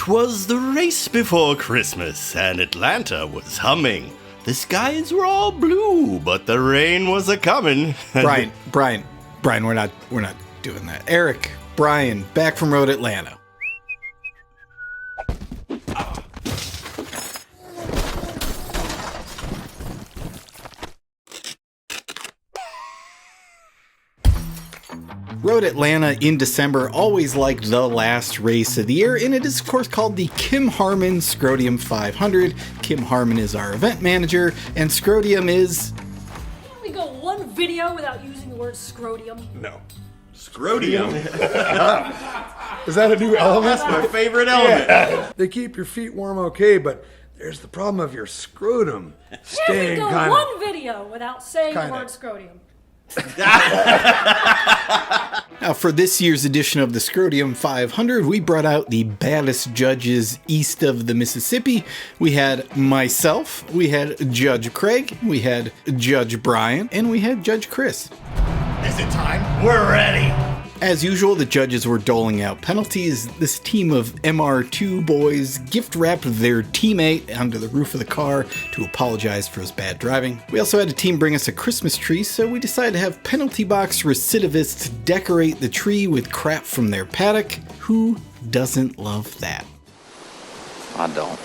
'Twas the race before Christmas, and Atlanta was humming. The skies were all blue, but the rain was a-comin'. Brian, we're not doing that. Eric, Brian, back from Road Atlanta. Road Atlanta in December, always like the last race of the year, and it is of course called the Kim Harmon Scrotium 500. Kim Harmon is our event manager, and Scrotium is... Can we go one video without using the word scrotium? No. Scrotium? Is that a new element? That's my favorite element. Yeah. They keep your feet warm okay, but there's the problem of your scrotum staying Can we go one video without saying the word scrotium? Now, for this year's edition of the Scrotium 500, we brought out the baddest judges east of the Mississippi. We had myself, we had Judge Craig, we had Judge Brian, and we had Judge Chris. Is it time? We're ready! As usual, the judges were doling out penalties. This team of MR2 boys gift-wrapped their teammate onto the roof of the car to apologize for his bad driving. We also had a team bring us a Christmas tree, so we decided to have penalty box recidivists decorate the tree with crap from their paddock. Who doesn't love that? I don't.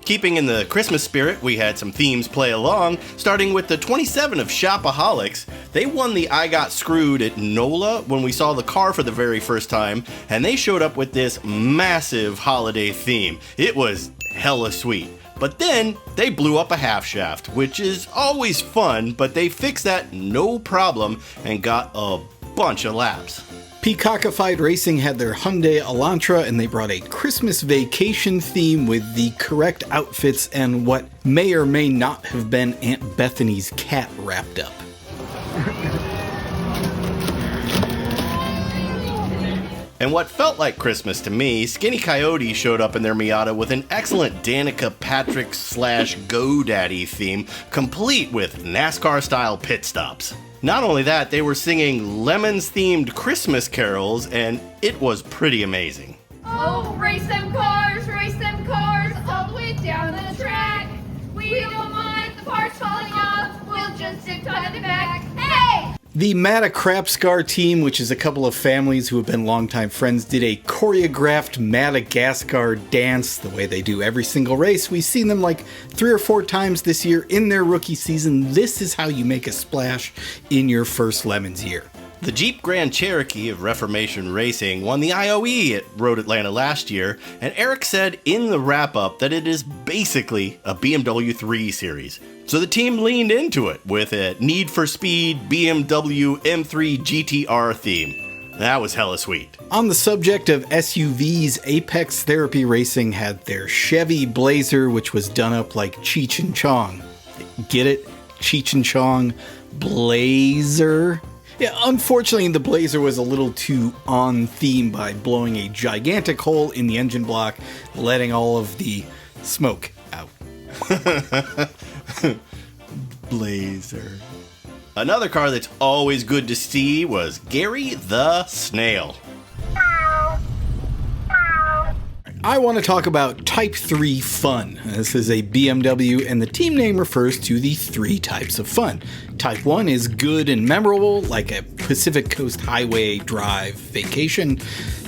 Keeping in the Christmas spirit, we had some themes play along, starting with the 27 of Shopaholics. They won the I Got Screwed at NOLA when we saw the car for the very first time, and they showed up with this massive holiday theme. It was hella sweet. But then, they blew up a half shaft, which is always fun, but they fixed that no problem and got a bunch of laps. Peacockified Racing had their Hyundai Elantra, and they brought a Christmas vacation theme with the correct outfits and what may or may not have been Aunt Bethany's cat wrapped up. And what felt like Christmas to me, Skinny Coyote showed up in their Miata with an excellent Danica Patrick / GoDaddy theme, complete with NASCAR-style pit stops. Not only that, they were singing Lemons-themed Christmas carols, and it was pretty amazing. Oh, race them cars, all the way down the track. We don't mind the parts falling off, we'll just zip tie the back. Hey! The Madagascar team, which is a couple of families who have been longtime friends, did a choreographed Madagascar dance the way they do every single race. We've seen them like 3 or 4 times this year in their rookie season. This is how you make a splash in your first Lemons year. The Jeep Grand Cherokee of Reformation Racing won the IOE at Road Atlanta last year, and Eric said in the wrap-up that it is basically a BMW 3 Series. So the team leaned into it with a Need for Speed BMW M3 GTR theme. That was hella sweet. On the subject of SUVs, Apex Therapy Racing had their Chevy Blazer, which was done up like Cheech and Chong. Get it? Cheech and Chong Blazer? Yeah, unfortunately, the Blazer was a little too on theme by blowing a gigantic hole in the engine block, letting all of the smoke out. Blazer. Another car that's always good to see was Gary the Snail. I want to talk about Type 3 fun. This is a BMW, and the team name refers to the 3 types of fun. Type 1 is good and memorable, like a Pacific Coast Highway drive vacation.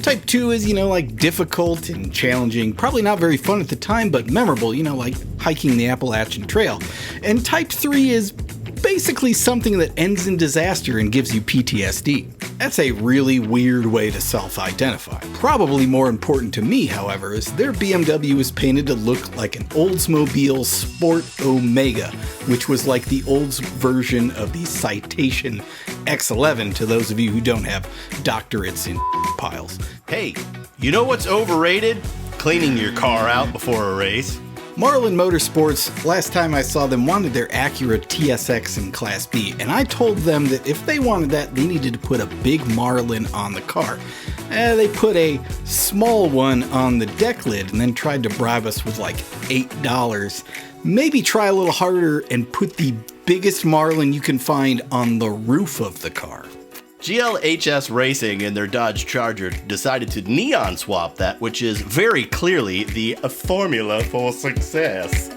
Type 2 is, like difficult and challenging, probably not very fun at the time, but memorable, like hiking the Appalachian Trail. And Type 3 is basically something that ends in disaster and gives you PTSD. That's a really weird way to self-identify. Probably more important to me, however, is their BMW is painted to look like an Oldsmobile Sport Omega, which was like the Olds version of the Citation X11 to those of you who don't have doctorates in piles. Hey, you know what's overrated? Cleaning your car out before a race. Marlin Motorsports, last time I saw them, wanted their Acura TSX in Class B, and I told them that if they wanted that, they needed to put a big Marlin on the car. They put a small one on the deck lid and then tried to bribe us with like $8. Maybe try a little harder and put the biggest Marlin you can find on the roof of the car. GLHS Racing and their Dodge Charger decided to neon swap that, which is very clearly the formula for success.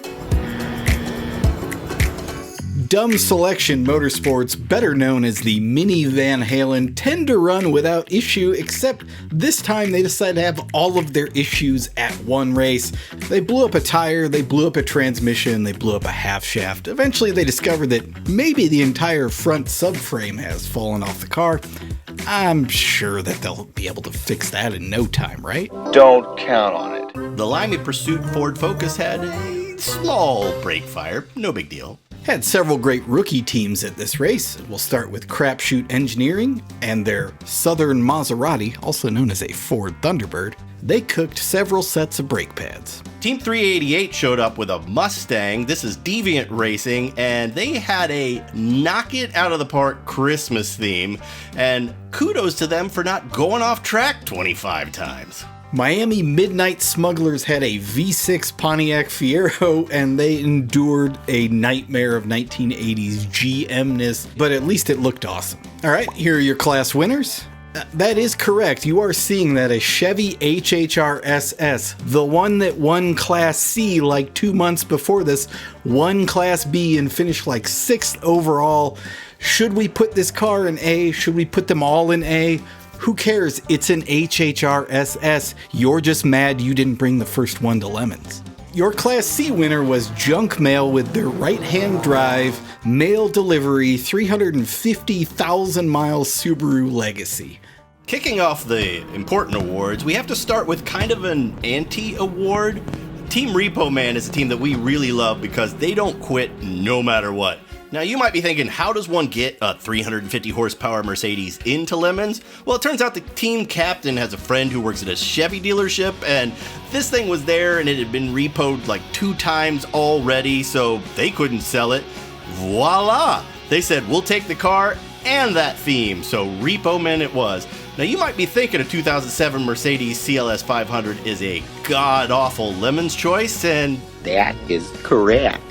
Dumb Selection Motorsports, better known as the Mini Van Halen, tend to run without issue, except this time they decided to have all of their issues at one race. They blew up a tire, they blew up a transmission, they blew up a half shaft. Eventually they discovered that maybe the entire front subframe has fallen off the car. I'm sure that they'll be able to fix that in no time, right? Don't count on it. The Limey Pursuit Ford Focus had a small brake fire, no big deal. Had several great rookie teams at this race. We'll start with Crapshoot Engineering and their Southern Maserati, also known as a Ford Thunderbird. They cooked several sets of brake pads. Team 388 showed up with a Mustang. This is Deviant Racing, and they had a knock it out of the park Christmas theme. And kudos to them for not going off track 25 times. Miami Midnight Smugglers had a V6 Pontiac Fiero, and they endured a nightmare of 1980s GM-ness, but at least it looked awesome. All right, here are your class winners. That is correct. You are seeing that a Chevy HHR SS, the one that won Class C like 2 months before this, won Class B and finished like 6th overall. Should we put this car in A? Should we put them all in A? Who cares? It's an HHR SS. You're just mad you didn't bring the first one to Lemons. Your Class C winner was Junk Mail with their right-hand drive, mail delivery, 350,000 miles Subaru Legacy. Kicking off the important awards, we have to start with kind of an anti-award. Team Repo Man is a team that we really love because they don't quit no matter what. Now you might be thinking, how does one get a 350 horsepower Mercedes into Lemons? Well, it turns out the team captain has a friend who works at a Chevy dealership, and this thing was there and it had been repoed like 2 times already, so they couldn't sell it. Voila! They said, we'll take the car and that theme, so Repo Men it was. Now you might be thinking a 2007 Mercedes CLS 500 is a god-awful Lemons choice, and That is correct.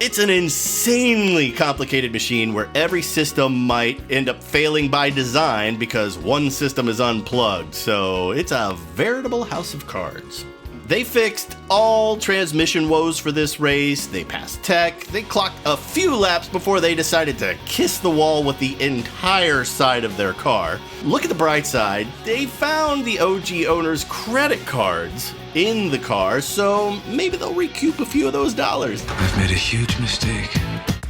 it's an insanely complicated machine where every system might end up failing by design because one system is unplugged, so it's a veritable house of cards. They fixed all transmission woes for this race, they passed tech, they clocked a few laps before they decided to kiss the wall with the entire side of their car. Look at the bright side, they found the OG owner's credit cards in the car, so maybe they'll recoup a few of those dollars. I've made a huge mistake.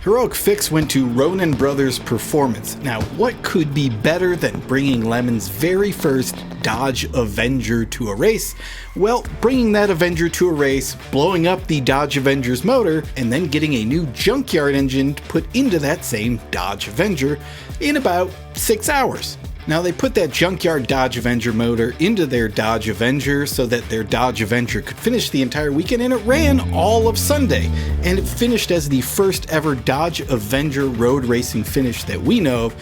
Heroic Fix went to Ronin Brothers Performance. Now, what could be better than bringing Lemon's very first Dodge Avenger to a race? Well, bringing that Avenger to a race, blowing up the Dodge Avenger's motor, and then getting a new junkyard engine to put into that same Dodge Avenger in about 6 hours. Now, they put that junkyard Dodge Avenger motor into their Dodge Avenger so that their Dodge Avenger could finish the entire weekend, and it ran all of Sunday. And it finished as the first ever Dodge Avenger road racing finish that we know of.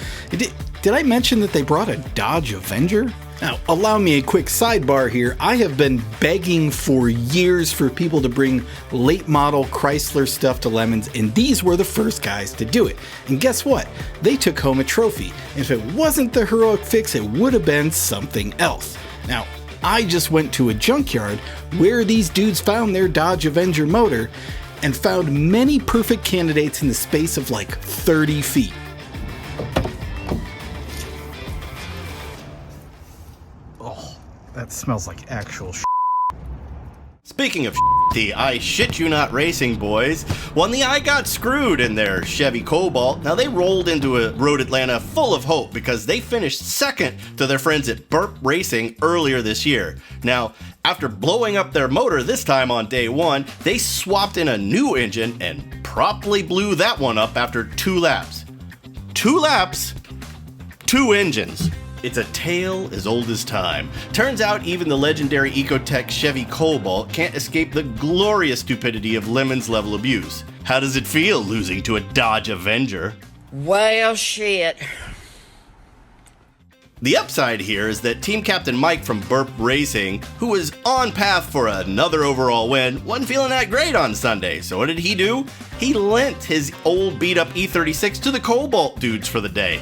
Did I mention that they brought a Dodge Avenger? Now, allow me a quick sidebar here. I have been begging for years for people to bring late model Chrysler stuff to Lemons, and these were the first guys to do it. And guess what? They took home a trophy. And if it wasn't the Heroic Fix, it would have been something else. Now, I just went to a junkyard where these dudes found their Dodge Avenger motor and found many perfect candidates in the space of like 30 feet. That smells like actual shit. Speaking of the I shit you not racing boys won the I Got Screwed in their Chevy Cobalt. Now they rolled into a Road Atlanta full of hope because they finished second to their friends at Burp Racing earlier this year. Now, after blowing up their motor this time on day 1, they swapped in a new engine and promptly blew that one up after 2 laps. 2 laps, 2 engines. It's a tale as old as time. Turns out even the legendary Ecotech Chevy Cobalt can't escape the glorious stupidity of Lemon's level abuse. How does it feel losing to a Dodge Avenger? Well, shit. The upside here is that team captain Mike from Burp Racing, who was on path for another overall win, wasn't feeling that great on Sunday. So what did he do? He lent his old beat up E36 to the Cobalt dudes for the day.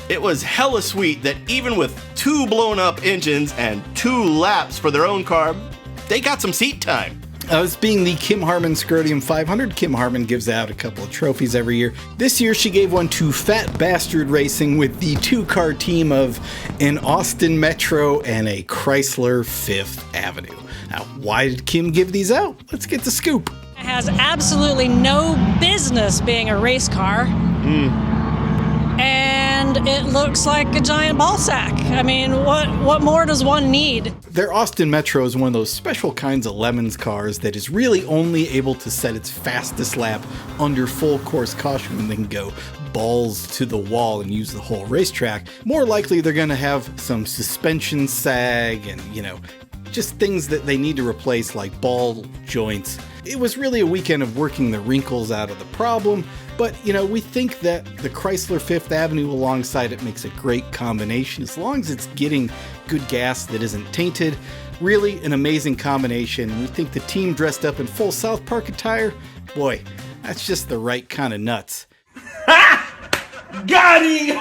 It was hella sweet that even with 2 blown up engines and 2 laps for their own car, they got some seat time. As being the Kim Harmon Scrotium 500, Kim Harmon gives out a couple of trophies every year. This year she gave one to Fat Bastard Racing with the 2-car team of an Austin Metro and a Chrysler 5th Avenue. Now, why did Kim give these out? Let's get the scoop. It has absolutely no business being a race car. And it looks like a giant ball sack. I mean, what more does one need? Their Austin Metro is one of those special kinds of Lemons cars that is really only able to set its fastest lap under full course caution and then go balls to the wall and use the whole racetrack. More likely they're going to have some suspension sag and, just things that they need to replace like ball joints. It was really a weekend of working the wrinkles out of the problem, but we think that the Chrysler 5th Avenue alongside it makes a great combination as long as it's getting good gas that isn't tainted. Really an amazing combination. We think the team dressed up in full South Park attire, boy, that's just the right kind of nuts. Got him!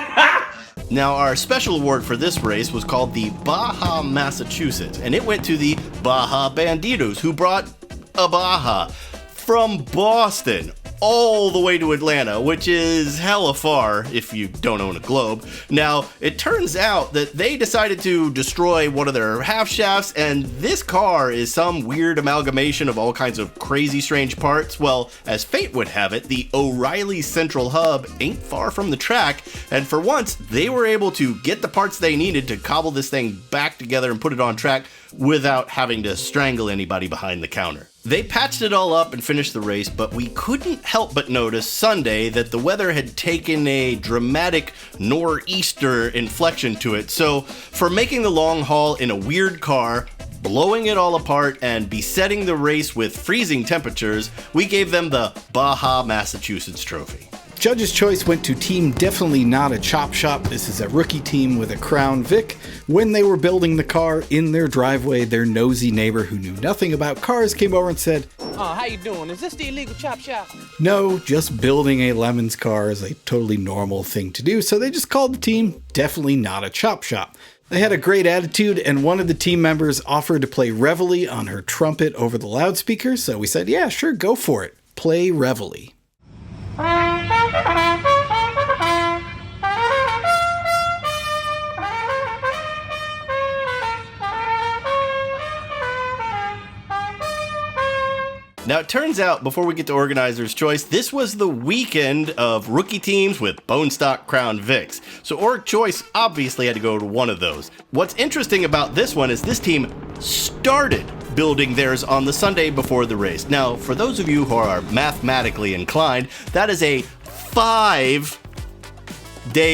Now, our special award for this race was called the Baja Massachusetts, and it went to the Baja Banditos, who brought a Baja from Boston all the way to Atlanta, which is hella far if you don't own a Globe. Now, it turns out that they decided to destroy one of their half shafts, and this car is some weird amalgamation of all kinds of crazy strange parts. Well, as fate would have it, the O'Reilly Central Hub ain't far from the track, and for once, they were able to get the parts they needed to cobble this thing back together and put it on track without having to strangle anybody behind the counter. They patched it all up and finished the race, but we couldn't help but notice Sunday that the weather had taken a dramatic nor'easter inflection to it. So for making the long haul in a weird car, blowing it all apart, and besetting the race with freezing temperatures, we gave them the Baja Massachusetts trophy. Judge's choice went to Team Definitely Not a Chop Shop. This is a rookie team with a Crown Vic. When they were building the car in their driveway, their nosy neighbor who knew nothing about cars came over and said, how you doing? Is this the illegal chop shop? No, just building a Lemons car is a totally normal thing to do, so they just called the team Definitely Not a Chop Shop. They had a great attitude, and one of the team members offered to play Reveille on her trumpet over the loudspeaker, so we said, yeah, sure, go for it. Play Reveille. Now, it turns out, before we get to Organizer's Choice, this was the weekend of rookie teams with bone stock Crown Vics. So Org Choice obviously had to go to one of those. What's interesting about this one is this team started building theirs on the Sunday before the race. Now, for those of you who are mathematically inclined, that is a 5-day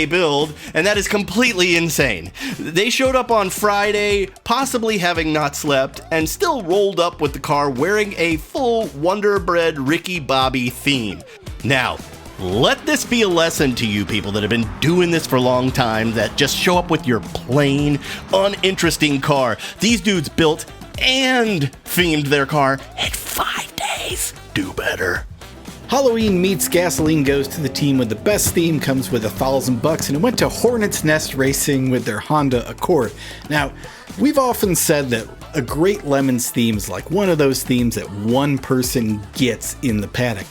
build, and that is completely insane. They showed up on Friday, possibly having not slept, and still rolled up with the car wearing a full Wonder Bread Ricky Bobby theme. Now, let this be a lesson to you people that have been doing this for a long time, that just show up with your plain, uninteresting car. These dudes built and themed their car in 5 days. Do better. Halloween Meets Gasoline goes to the team with the best theme, comes with $1,000, and it went to Hornet's Nest Racing with their Honda Accord. Now, we've often said that a great Lemons theme is like one of those themes that one person gets in the paddock.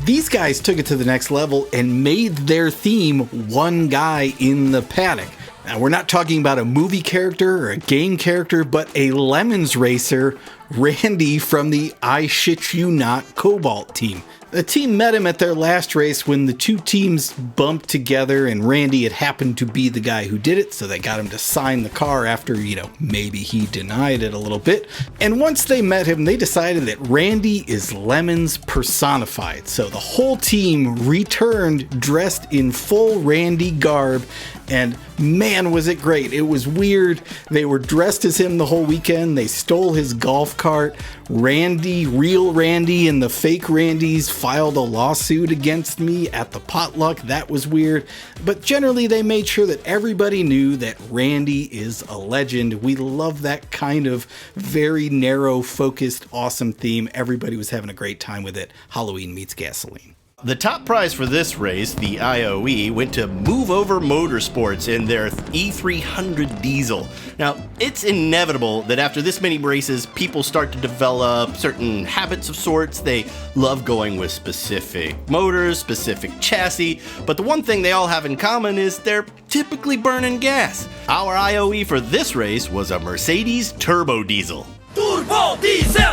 These guys took it to the next level and made their theme one guy in the paddock. Now, we're not talking about a movie character or a game character, but a Lemons racer, Randy from the I Shit You Not Cobalt team. The team met him at their last race when the two teams bumped together and Randy had happened to be the guy who did it, so they got him to sign the car after, maybe he denied it a little bit. And once they met him, they decided that Randy is Lemons personified. So the whole team returned dressed in full Randy garb, and man, was it great. It was weird. They were dressed as him the whole weekend. They stole his golf cart. Randy, real Randy, and the fake Randys filed a lawsuit against me at the potluck. That was weird. But generally, they made sure that everybody knew that Randy is a legend. We love that kind of very narrow, focused, awesome theme. Everybody was having a great time with it. Halloween Meets Gasoline. The top prize for this race, the IOE, went to Move Over Motorsports in their E300 diesel. Now, it's inevitable that after this many races, people start to develop certain habits of sorts. They love going with specific motors, specific chassis, but the one thing they all have in common is they're typically burning gas. Our IOE for this race was a Mercedes Turbo Diesel. Turbo Diesel!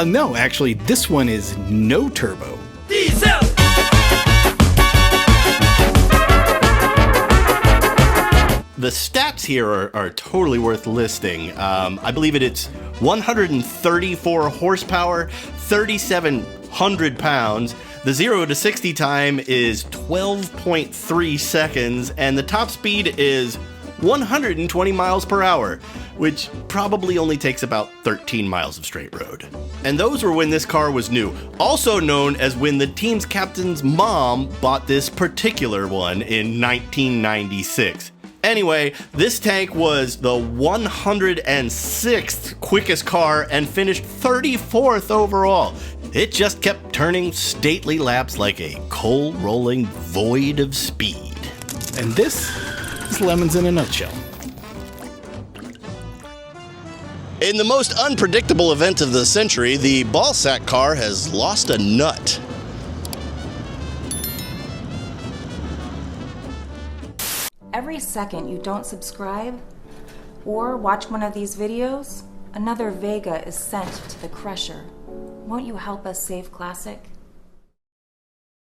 No, actually, this one is no turbo. Diesel! The stats here are totally worth listing. I believe it's 134 horsepower, 3,700 pounds. The 0 to 60 time is 12.3 seconds, and the top speed is 120 miles per hour, which probably only takes about 13 miles of straight road. And those were when this car was new, also known as when the team's captain's mom bought this particular one in 1996. Anyway, this tank was the 106th quickest car and finished 34th overall. It just kept turning stately laps like a coal-rolling void of speed. And this is Lemons in a nutshell. In the most unpredictable event of the century, the ballsack car has lost a nut. Every second you don't subscribe or watch one of these videos, another Vega is sent to the crusher. Won't you help us save Classic?